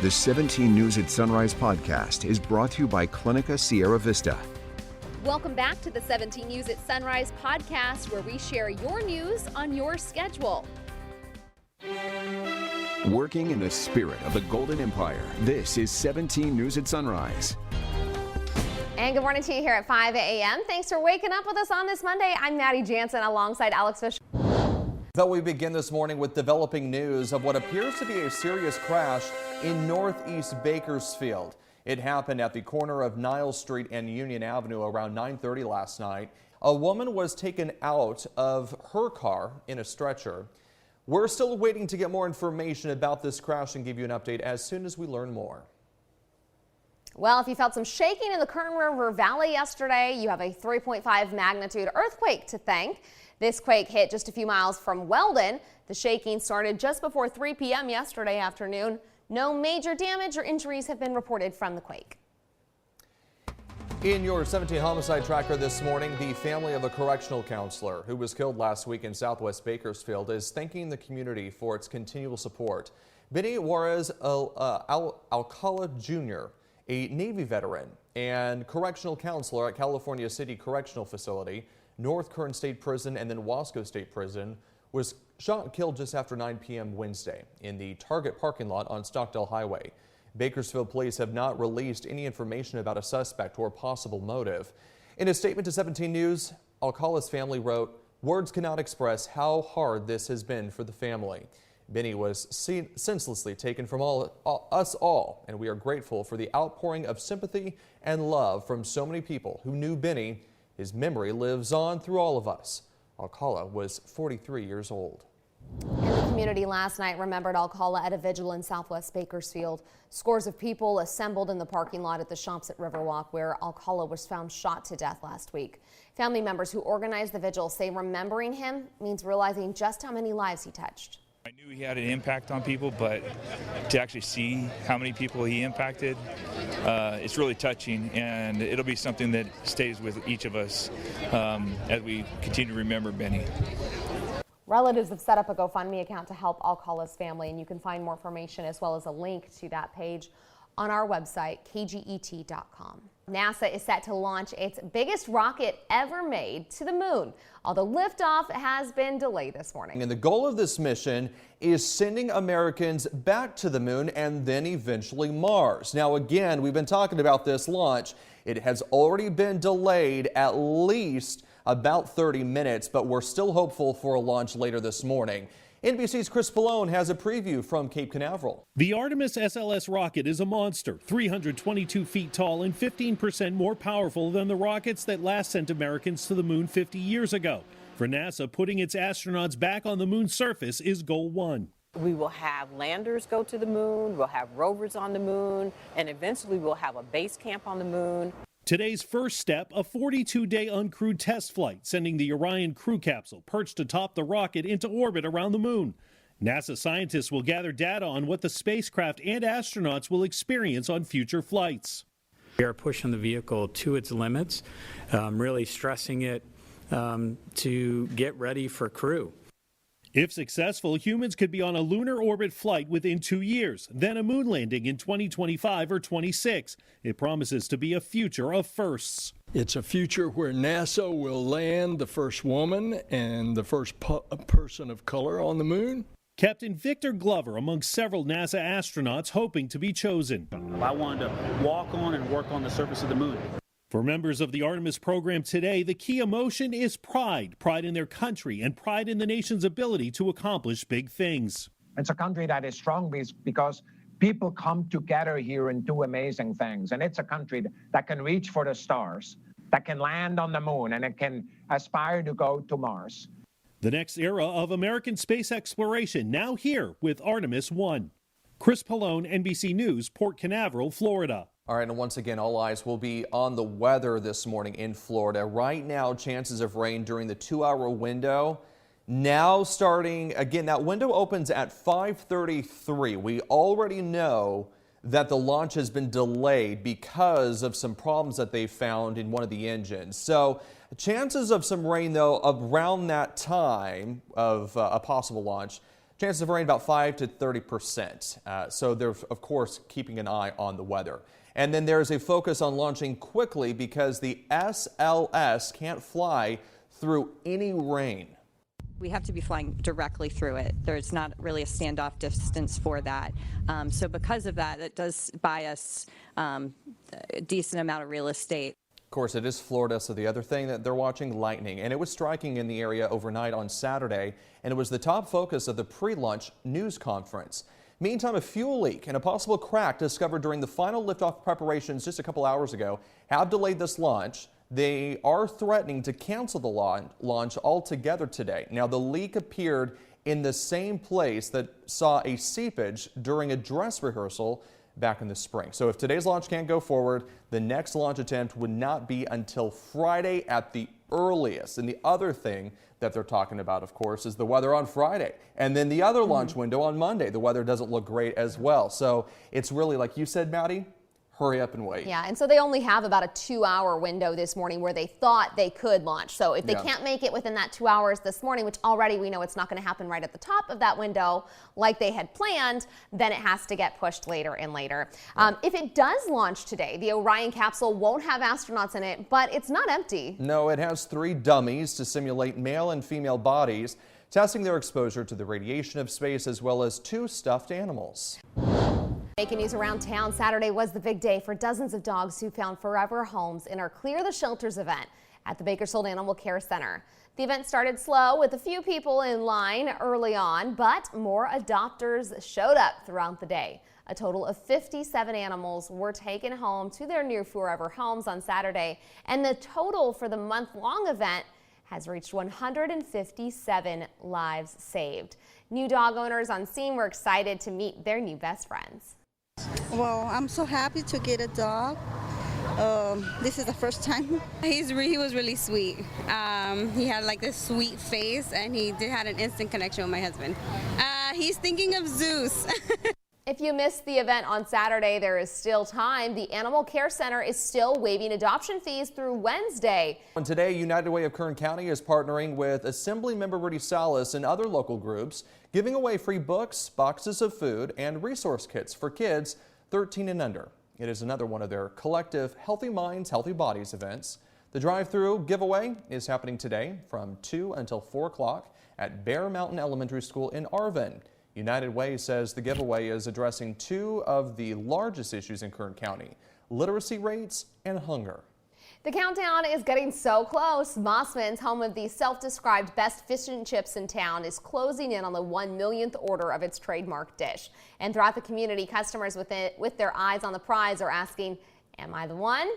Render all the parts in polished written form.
The 17 News at Sunrise podcast is brought to you by Clinica Sierra Vista. Welcome back to the 17 News at Sunrise podcast, where we share your news on your schedule. Working in the spirit of the Golden Empire, this is 17 News at Sunrise. And good morning to you here at 5 a.m. Thanks for waking up with us on this Monday. I'm Maddie Jansen alongside Alex Fisher. Though we begin this morning with developing news of what appears to be a serious crash in northeast Bakersfield. It happened at the corner of Niles Street and Union Avenue around 9:30 last night. A woman was taken out of her car in a stretcher. We're still waiting to get more information about this crash and give you an update as soon as we learn more. Well, if you felt some shaking in the Kern River Valley yesterday, you have a 3.5 magnitude earthquake to thank. This quake hit just a few miles from Weldon. The shaking started just before 3 p.m. yesterday afternoon. No major damage or injuries have been reported from the quake. In your 17 homicide tracker this morning, the family of a correctional counselor who was killed last week in southwest Bakersfield is thanking the community for its continual support. Benny Juarez Alcala Jr., a Navy veteran and correctional counselor at California City Correctional Facility, North Kern State Prison, and then Wasco State Prison, was shot and killed just after 9 p.m. Wednesday in the Target parking lot on Stockdale Highway. Bakersfield police have not released any information about a suspect or possible motive. In a statement to 17 News, Alcala's family wrote, "Words cannot express how hard this has been for the family. Benny was senselessly taken from us all, and we are grateful for the outpouring of sympathy and love from so many people who knew Benny. His memory lives on through all of us." Alcala was 43 years old. And the community last night remembered Alcala at a vigil in southwest Bakersfield. Scores of people assembled in the parking lot at the shops at Riverwalk, where Alcala was found shot to death last week. Family members who organized the vigil say remembering him means realizing just how many lives he touched. I knew he had an impact on people, but to actually see how many people he impacted, it's really touching, and it'll be something that stays with each of us as we continue to remember Benny. Relatives have set up a GoFundMe account to help Alcala's family, and you can find more information as well as a link to that page on our website, kget.com. NASA is set to launch its biggest rocket ever made to the moon, although liftoff has been delayed this morning. And the goal of this mission is sending Americans back to the moon and then eventually Mars. Now, again, we've been talking about this launch. It has already been delayed at least about 30 minutes, but we're still hopeful for a launch later this morning. NBC's Chris Pallone has a preview from Cape Canaveral. The Artemis SLS rocket is a monster, 322 feet tall and 15% more powerful than the rockets that last sent Americans to the moon 50 years ago. For NASA, putting its astronauts back on the moon's surface is goal one. We will have landers go to the moon, we'll have rovers on the moon, and eventually we'll have a base camp on the moon. Today's first step, a 42-day uncrewed test flight, sending the Orion crew capsule perched atop the rocket into orbit around the moon. NASA scientists will gather data on what the spacecraft and astronauts will experience on future flights. We are pushing the vehicle to its limits, really stressing it to get ready for crew. If successful, humans could be on a lunar orbit flight within 2 years, then a moon landing in 2025 or 26. It promises to be a future of firsts. It's a future where NASA will land the first woman and the first person of color on the moon. Captain Victor Glover among several NASA astronauts hoping to be chosen. I wanted to walk on and work on the surface of the moon. For members of the Artemis program today, the key emotion is pride. Pride in their country and pride in the nation's ability to accomplish big things. It's a country that is strong because people come together here and do amazing things. And it's a country that can reach for the stars, that can land on the moon, and it can aspire to go to Mars. The next era of American space exploration now here with Artemis 1. Chris Pallone, NBC News, Port Canaveral, Florida. All right, and once again, all eyes will be on the weather this morning in Florida. Right now, chances of rain during the 2-hour window. Now starting, again, that window opens at 5:33. We already know that the launch has been delayed because of some problems that they found in one of the engines. So chances of some rain, though, around that time of a possible launch. Chances of rain about 5 to 30%. So they're, of course, keeping an eye on the weather. And then there's a focus on launching quickly because the SLS can't fly through any rain. We have to be flying directly through it. There's not really a standoff distance for that. So because of that, it does buy us a decent amount of real estate. Of course, it is Florida, so the other thing that they're watching, lightning, and it was striking in the area overnight on Saturday, and it was the top focus of the pre-launch news conference. Meantime, a fuel leak and a possible crack discovered during the final liftoff preparations just a couple hours ago have delayed this launch. They are threatening to cancel the launch altogether today. Now, the leak appeared in the same place that saw a seepage during a dress rehearsal back in the spring. So if today's launch can't go forward, the next launch attempt would not be until Friday at the earliest. And the other thing that they're talking about, of course, is the weather on Friday. And then the other launch window on Monday. The weather doesn't look great as well. So it's really, like you said, Maddie, hurry up and wait. Yeah, and so they only have about a 2-hour window this morning where they thought they could launch. So if they can't make it within that 2 hours this morning, which already we know it's not going to happen right at the top of that window like they had planned, then it has to get pushed later and later. If it does launch today, the Orion capsule won't have astronauts in it, but it's not empty. No, it has 3 dummies to simulate male and female bodies, testing their exposure to the radiation of space, as well as 2 stuffed animals. Making news around town, Saturday was the big day for dozens of dogs who found forever homes in our Clear the Shelters event at the Bakersfield Animal Care Center. The event started slow with a few people in line early on, but more adopters showed up throughout the day. A total of 57 animals were taken home to their new forever homes on Saturday, and the total for the month-long event has reached 157 lives saved. New dog owners on scene were excited to meet their new best friends. Well, I'm so happy to get a dog. This is the first time. He was really sweet. He had like this sweet face, and he had an instant connection with my husband. He's thinking of Zeus. If you missed the event on Saturday, there is still time. The Animal Care Center is still waiving adoption fees through Wednesday. And today, United Way of Kern County is partnering with Assemblymember Rudy Salas and other local groups, giving away free books, boxes of food, and resource kits for kids 13 and under. It is another one of their collective Healthy Minds, Healthy Bodies events. The drive-through giveaway is happening today from 2 until 4 o'clock at Bear Mountain Elementary School in Arvin. United Way says the giveaway is addressing 2 of the largest issues in Kern County: literacy rates and hunger. The countdown is getting so close. Mossman's, home of the self-described best fish and chips in town, is closing in on the 1 millionth order of its trademark dish. And throughout the community, customers with their eyes on the prize are asking, am I the one?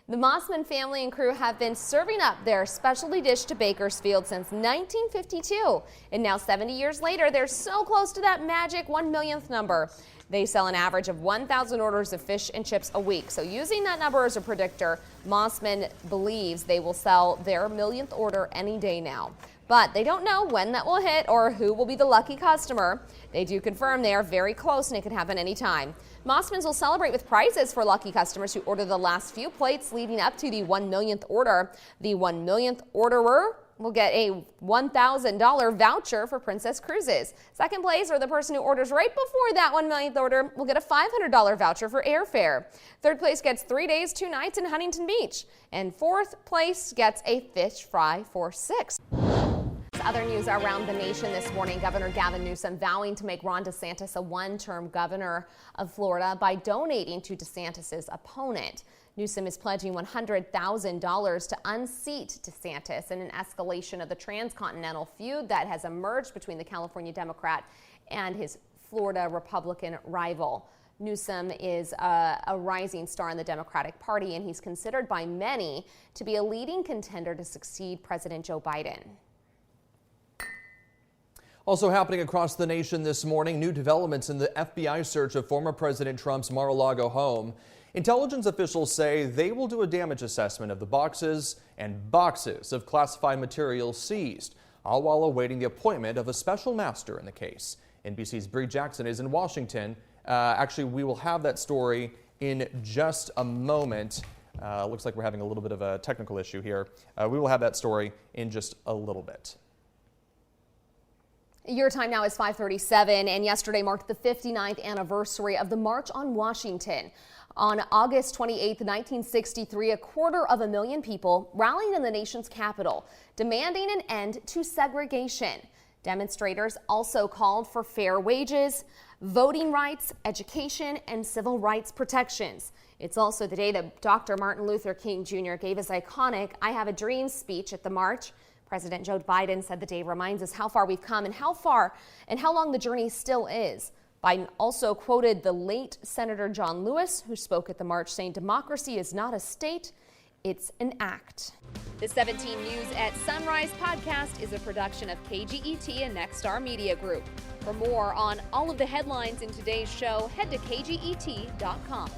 The Mossman family and crew have been serving up their specialty dish to Bakersfield since 1952. And now 70 years later, they're so close to that magic 1 millionth number. They sell an average of 1,000 orders of fish and chips a week. So using that number as a predictor, Mossman believes they will sell their millionth order any day now. But they don't know when that will hit or who will be the lucky customer. They do confirm they are very close and it could happen anytime. Mossman's will celebrate with prizes for lucky customers who order the last few plates leading up to the 1 millionth order. The 1 millionth orderer will get a $1,000 voucher for Princess Cruises. Second place, or the person who orders right before that 1 millionth order, will get a $500 voucher for airfare. Third place gets 3 days, 2 nights in Huntington Beach. And fourth place gets a fish fry for $6. Other news around the nation this morning: Governor Gavin Newsom vowing to make Ron DeSantis a one-term governor of Florida by donating to DeSantis' opponent. Newsom is pledging $100,000 to unseat DeSantis in an escalation of the transcontinental feud that has emerged between the California Democrat and his Florida Republican rival. Newsom is a rising star in the Democratic Party, and he's considered by many to be a leading contender to succeed President Joe Biden. Also happening across the nation this morning, new developments in the FBI search of former President Trump's Mar-a-Lago home. Intelligence officials say they will do a damage assessment of the boxes and boxes of classified materials seized, all while awaiting the appointment of a special master in the case. NBC's Bree Jackson is in Washington. Actually, we will have that story in just a moment. Looks like we're having a little bit of a technical issue here. We will have that story in just a little bit. Your time now is 5:37, and yesterday marked the 59th anniversary of the March on Washington. On August 28, 1963, 250,000 people rallied in the nation's capital, demanding an end to segregation. Demonstrators also called for fair wages, voting rights, education, and civil rights protections. It's also the day that Dr. Martin Luther King Jr. gave his iconic "I Have a Dream" speech at the march. President Joe Biden said the day reminds us how far we've come and how long the journey still is. Biden also quoted the late Senator John Lewis, who spoke at the march, saying democracy is not a state, it's an act. The 17 News at Sunrise podcast is a production of KGET and Nexstar Media Group. For more on all of the headlines in today's show, head to kget.com.